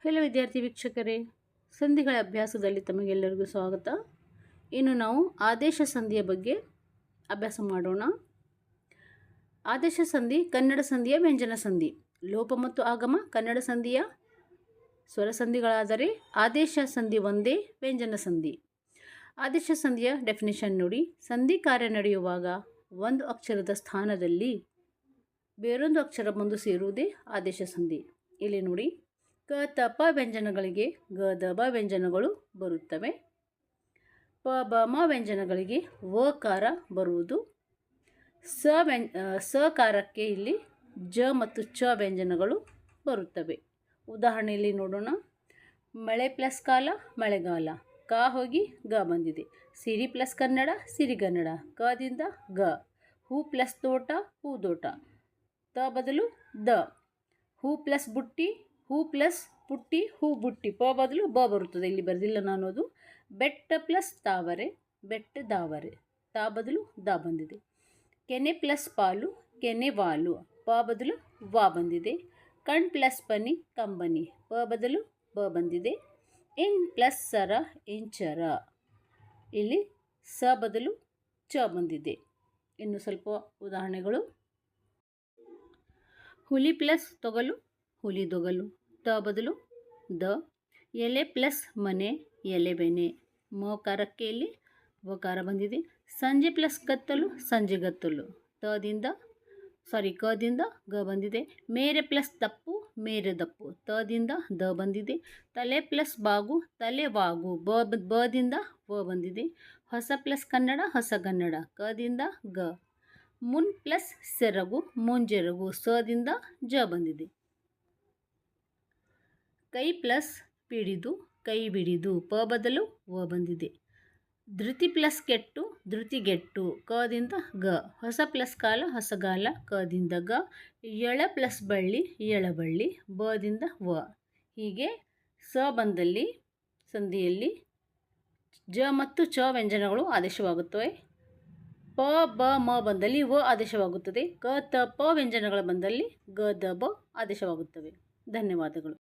Hello ವಿದ್ಯಾರ್ಥಿ ವೀಕ್ಷಕರೇ, ಸಂಧಿಗಳ ಅಭ್ಯಾಸದಲ್ಲಿ ತಮಗೆಲ್ಲರಿಗೂ ಸ್ವಾಗತ. ಇನ್ನು ನಾವು ಆದೇಶ ಸಂಧಿಯ ಬಗ್ಗೆ ಅಭ್ಯಾಸ ಮಾಡೋಣ. ಆದೇಶ ಸಂಧಿ ಕನ್ನಡ ಸಂಧಿಯ ವ್ಯಂಜನ ಸಂಧಿ. ಲೋಪ ಮತ್ತು ಆಗಮ ಕನ್ನಡ ಸಂಧಿಯ ಸ್ವರ ಸಂಧಿಗಳಾದರೆ ಆದೇಶ ಸಂಧಿ ಒಂದೇ ವ್ಯಂಜನ ಸಂಧಿ. ಆದೇಶ ಸಂಧಿಯ ಡೆಫಿನಿಷನ್ ನೋಡಿ. ಸಂಧಿ ಕಾರ್ಯ ನಡೆಯುವಾಗ ಒಂದು ಅಕ್ಷರದ ಸ್ಥಾನದಲ್ಲಿ ಬೇರೊಂದು ಅಕ್ಷರ ಬಂದು ಸೇರುವುದೇ ಆದೇಶ ಸಂಧಿ. ಇಲ್ಲಿ ನೋಡಿ, ಕ ತ ಪ ವ್ಯಂಜನಗಳಿಗೆ ಗ ದ ಬ ವ್ಯಂಜನಗಳು ಬರುತ್ತವೆ. ಪ ಬ ಮ ವ್ಯಂಜನಗಳಿಗೆ ವಕಾರ ಬರುವುದು. ಸಕಾರಕ್ಕೆ ಇಲ್ಲಿ ಜ ಮತ್ತು ಚ ವ್ಯಂಜನಗಳು ಬರುತ್ತವೆ. ಉದಾಹರಣೆಯಲ್ಲಿ ನೋಡೋಣ. ಮಳೆ ಪ್ಲಸ್ ಕಾಲ ಮಳೆಗಾಲ, ಕ ಹೋಗಿ ಗ ಬಂದಿದೆ. ಸಿರಿ ಪ್ಲಸ್ ಕನ್ನಡ ಸಿರಿಗನ್ನಡ, ಕದಿಂದ ಗ. ಹೂ ಪ್ಲಸ್ ತೋಟ ಹೂದೋಟ, ತ ಬದಲು ದ. ಹೂ ಪ್ಲಸ್ ಬುಟ್ಟಿ ಹೂ ಪ್ಲಸ್ ಪುಟ್ಟಿ ಹೂ ಬುಟ್ಟಿ, ಪ ಬದಲು ಬ ಬರುತ್ತದೆ. ಇಲ್ಲಿ ಬರೆದಿಲ್ಲ ನಾನು ಅದು. ಬೆಟ್ಟ ಪ್ಲಸ್ ತಾವರೆ ಬೆಟ್ಟದಾವರೆ, ತಾ ಬದಲು ದ ಬಂದಿದೆ. ಕೆನೆ ಪ್ಲಸ್ ಪಾಲು ಕೆನೆ ವಾಲು, ಪ ಬದಲು ವಾ ಬಂದಿದೆ. ಕಣ್ ಪ್ಲಸ್ ಪನಿ ಕಂಬನಿ, ಪ ಬದಲು ಬ ಬಂದಿದೆ. ಇನ್ ಪ್ಲಸ್ ಸರ ಇಂಚರ, ಇಲ್ಲಿ ಸ ಬದಲು ಚ ಬಂದಿದೆ. ಇನ್ನು ಸ್ವಲ್ಪ ಉದಾಹರಣೆಗಳು. ಹುಲಿ ಪ್ಲಸ್ ತೊಗಲು ಹುಲಿದೊಗಲು, ತ ಬದಲು ದ. ಎಲೆ ಪ್ಲಸ್ ಮನೆ ಎಲೆಬೆನೆ, ಮಕಾರಕ್ಕೆ ಇಲ್ಲಿ ವಕಾರ ಬಂದಿದೆ. ಸಂಜೆ ಪ್ಲಸ್ ಗತ್ತಲು ಸಂಜೆಗತ್ತಲು, ಕದಿಂದ ಗ ಬಂದಿದೆ. ಮೇರೆ ಪ್ಲಸ್ ದಪ್ಪು ಮೇರೆ ದಪ್ಪು, ತದಿಂದ ದ ಬಂದಿದೆ. ತಲೆ ಪ್ಲಸ್ ಬಾಗು ತಲೆವಾಗು, ಬದಿಂದ ವ ಬಂದಿದೆ. ಹೊಸ ಪ್ಲಸ್ ಕನ್ನಡ ಹೊಸಗನ್ನಡ, ಕದಿಂದ ಗ. ಮುನ್ ಪ್ಲಸ್ ಸೆರಗು ಮುಂಜೆರಗು, ಸದಿಂದ ಜ ಬಂದಿದೆ. ಕೈ ಪ್ಲಸ್ ಪಿಡಿದು ಕೈ ಬಿಡಿದು, ಪ ಬದಲು ವ ಬಂದಿದೆ. ಧೃತಿ ಪ್ಲಸ್ ಕೆಟ್ಟು ಧೃತಿಗೆಟ್ಟು, ಕದಿಂದ ಗ. ಹೊಸ ಪ್ಲಸ್ ಕಾಲ ಹೊಸಗಾಲ, ಕದಿಂದ ಗ. ಎಳ ಪ್ಲಸ್ ಬಳ್ಳಿ ಎಳಬಳ್ಳಿ, ಬದಿಂದ ವ. ಹೀಗೆ ಸ ಬಂದಲ್ಲಿ ಸಂಧಿಯಲ್ಲಿ ಜ ಮತ್ತು ಚ ವ್ಯಂಜನಗಳು ಆದೇಶವಾಗುತ್ತವೆ. ಪ ಬ ಮ ಬಂದಲ್ಲಿ ವ ಆದೇಶವಾಗುತ್ತದೆ. ಕ ತ ಪ ವ್ಯಂಜನಗಳ ಬಂದಲ್ಲಿ ಗ ದ ಬ ಆದೇಶವಾಗುತ್ತವೆ. ಧನ್ಯವಾದಗಳು.